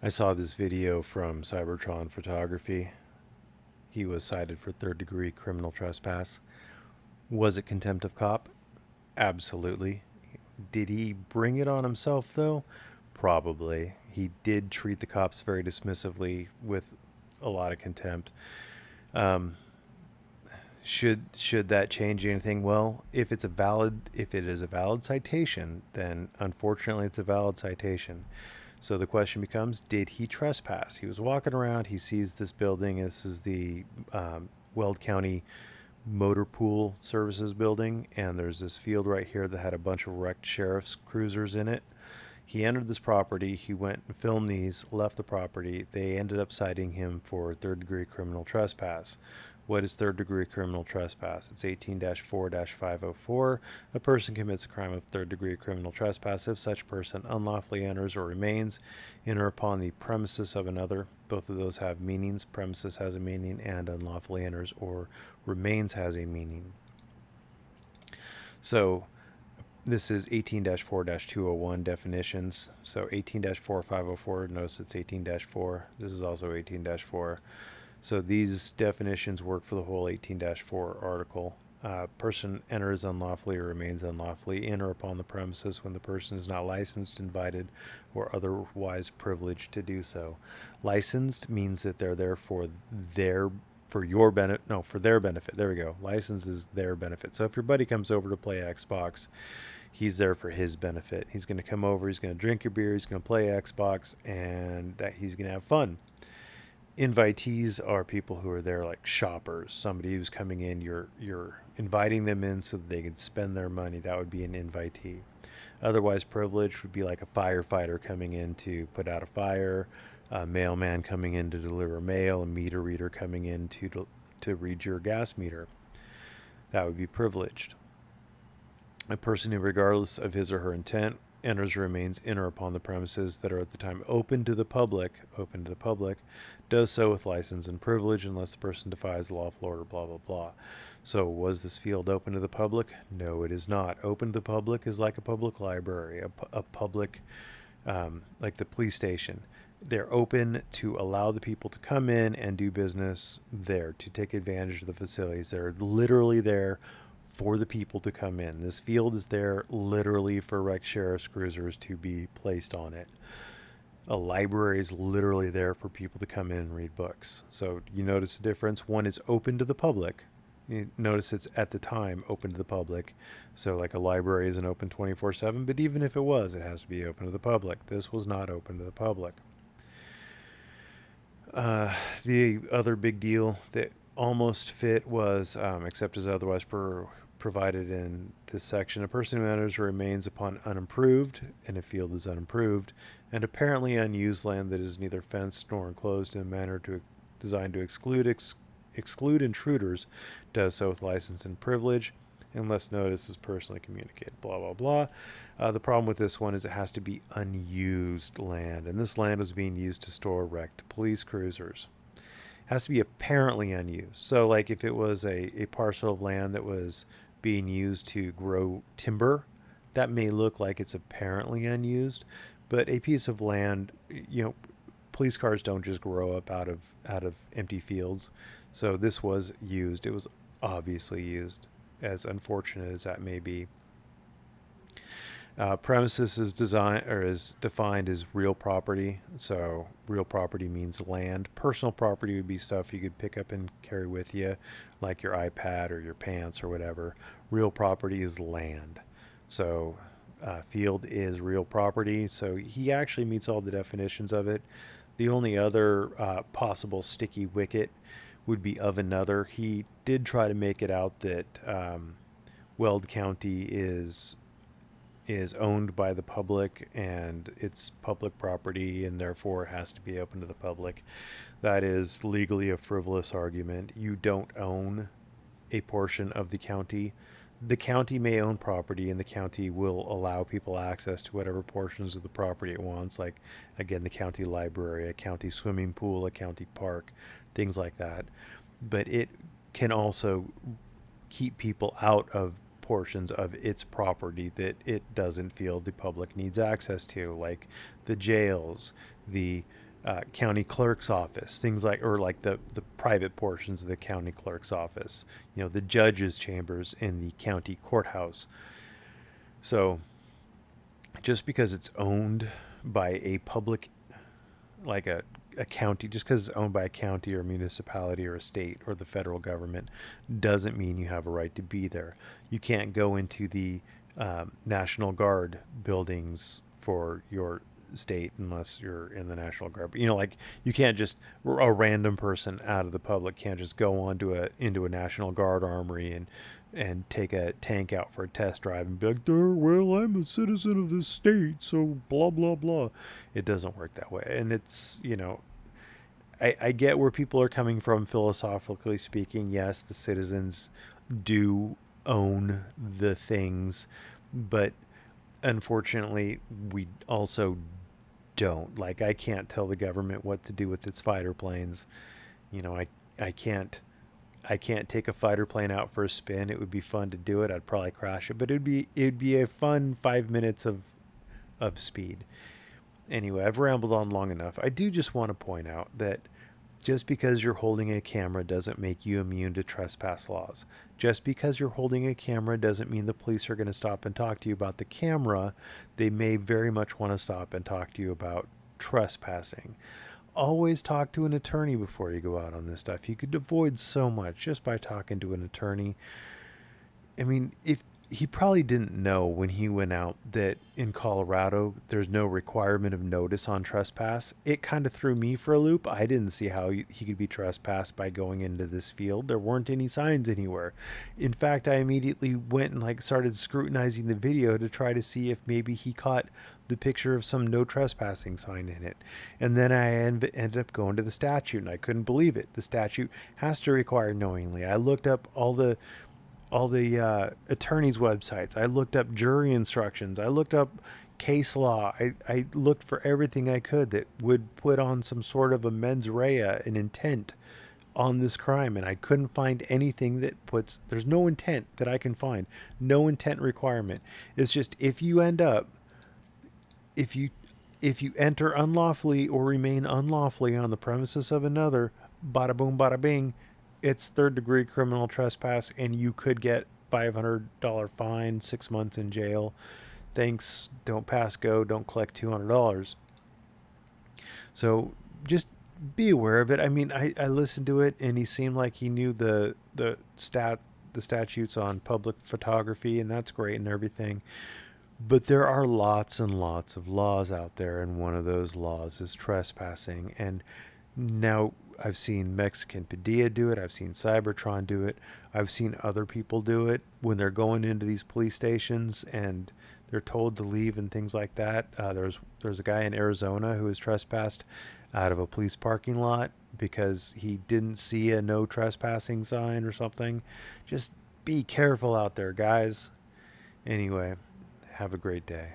I saw this video from Cybertron Photography. He was cited for third degree criminal trespass. Was it contempt of cop? Absolutely. Did he bring it on himself, though? Probably. He did treat the cops very dismissively with a lot of contempt. Um, should that change anything? Well, if it is a valid citation, then unfortunately it's a valid citation. So the question becomes, did he trespass? He was walking around. He sees this building. This is the Weld County Motor Pool Services building, and there's this field right here that had a bunch of wrecked sheriff's cruisers in it. He entered this property. He went and filmed these, left the property. They ended up citing him for third degree criminal trespass. What is third degree criminal trespass? It's 18-4 504. A person commits a crime of third degree criminal trespass if such person unlawfully enters or remains in or upon the premises of another. Both of those have meanings. Premises has a meaning, and unlawfully enters or remains has a meaning. So this is 18-4 201 definitions. So 18-4 504, notice it's 18-4. This is also 18-4. So these definitions work for the whole 18-4 article. Person enters unlawfully or remains unlawfully in or upon the premises when the person is not licensed, invited, or otherwise privileged to do so. Licensed means that they're there for your benefit. No, for their benefit. There we go. License is their benefit. So if your buddy comes over to play Xbox, he's there for his benefit. He's going to come over, he's going to drink your beer, he's going to play Xbox, and that he's going to have fun. Invitees are people who are there like shoppers. Somebody who's coming in, you're inviting them in so that they can spend their money. That would be an invitee. Otherwise privileged would be like a firefighter coming in to put out a fire, a mailman coming in to deliver mail, a meter reader coming in to read your gas meter. That would be privileged. A person who, regardless of his or her intent, enters or remains in or upon the premises that are at the time open to the public, does so with license and privilege unless the person defies the lawful order, blah, blah, blah. So was this field open to the public? No, it is not. Open to the public is like a public library, a public, like the police station. They're open to allow the people to come in and do business there, to take advantage of the facilities. They're literally there for the people to come in. This field is there literally for wrecked sheriff's cruisers to be placed on it. A library is literally there for people to come in and read books. So you notice the difference. One is open to the public. You notice it's at the time open to the public. So like a library isn't open 24/7, but even if it was, it has to be open to the public. This was not open to the public. The other big deal that almost fit was, except as otherwise provided in this section, a person who enters or remains upon unimproved, and a field is unimproved, and apparently unused land that is neither fenced nor enclosed in a manner designed to exclude intruders, does so with license and privilege, unless notice is personally communicated. Blah blah blah. The problem with this one is it has to be unused land, and this land was being used to store wrecked police cruisers. It has to be apparently unused. So, like if it was a parcel of land that was being used to grow timber, that may look like it's apparently unused, but a piece of land, police cars don't just grow up out of empty fields. So this was used. It was obviously used, as unfortunate as that may be. Premises is defined as real property. So real property means land. Personal property would be stuff you could pick up and carry with you, like your iPad or your pants or whatever. Real property is land. So field is real property. So he actually meets all the definitions of it. The only other possible sticky wicket would be of another. He did try to make it out that Weld County is owned by the public and it's public property and therefore it has to be open to the public. That is legally a frivolous argument. You don't own a portion of the county. The county may own property and the county will allow people access to whatever portions of the property it wants, like again the county library, a county swimming pool, a county park, things like that. But it can also keep people out of portions of its property that it doesn't feel the public needs access to, like the jails, the county clerk's office, things like, or like the private portions of the county clerk's office, the judge's chambers in the county courthouse. So just because it's owned by a public, like a county, just because it's owned by a county or municipality or a state or the federal government, doesn't mean you have a right to be there. You can't go into the National Guard buildings for your state unless you're in the National Guard. But, like, you can't just, a random person out of the public can't just go onto into a National Guard armory and take a tank out for a test drive and be like, well, I'm a citizen of this state, so blah blah blah. It doesn't work that way. And it's, I get where people are coming from philosophically speaking. Yes, the citizens do own the things, but unfortunately, we also don't. Like, I can't tell the government what to do with its fighter planes. I can't take a fighter plane out for a spin. It would be fun to do it. I'd probably crash it, but it'd be a fun 5 minutes of speed. Anyway, I've rambled on long enough. I do just want to point out that just because you're holding a camera doesn't make you immune to trespass laws. Just because you're holding a camera doesn't mean the police are going to stop and talk to you about the camera. They may very much want to stop and talk to you about trespassing. Always talk to an attorney before you go out on this stuff. You could avoid so much just by talking to an attorney. I mean, if he probably didn't know when he went out that in Colorado there's no requirement of notice on trespass. It kind of threw me for a loop. I didn't see how he could be trespassed by going into this field. There weren't any signs anywhere. In fact, I immediately went and started scrutinizing the video to try to see if maybe he caught the picture of some no trespassing sign in it. And then I ended up going to the statute, and I couldn't believe it. The statute has to require knowingly. I looked up all the attorneys' websites. I looked up jury instructions. I looked up case law. I looked for everything I could that would put on some sort of a mens rea, an intent on this crime, and I couldn't find anything that puts, there's no intent that I can find. No intent requirement. It's just if you enter unlawfully or remain unlawfully on the premises of another, bada boom, bada bing, it's third-degree criminal trespass, and you could get $500 fine, 6 months in jail. Thanks, don't pass go, don't collect $200. So just be aware of it. I mean, I listened to it, and he seemed like he knew the statutes on public photography, and that's great and everything. But there are lots and lots of laws out there, and one of those laws is trespassing. And now I've seen Mexican Padilla do it. I've seen Cybertron do it. I've seen other people do it when they're going into these police stations and they're told to leave and things like that. There's a guy in Arizona who was trespassed out of a police parking lot because he didn't see a no trespassing sign or something. Just be careful out there, guys. Anyway, have a great day.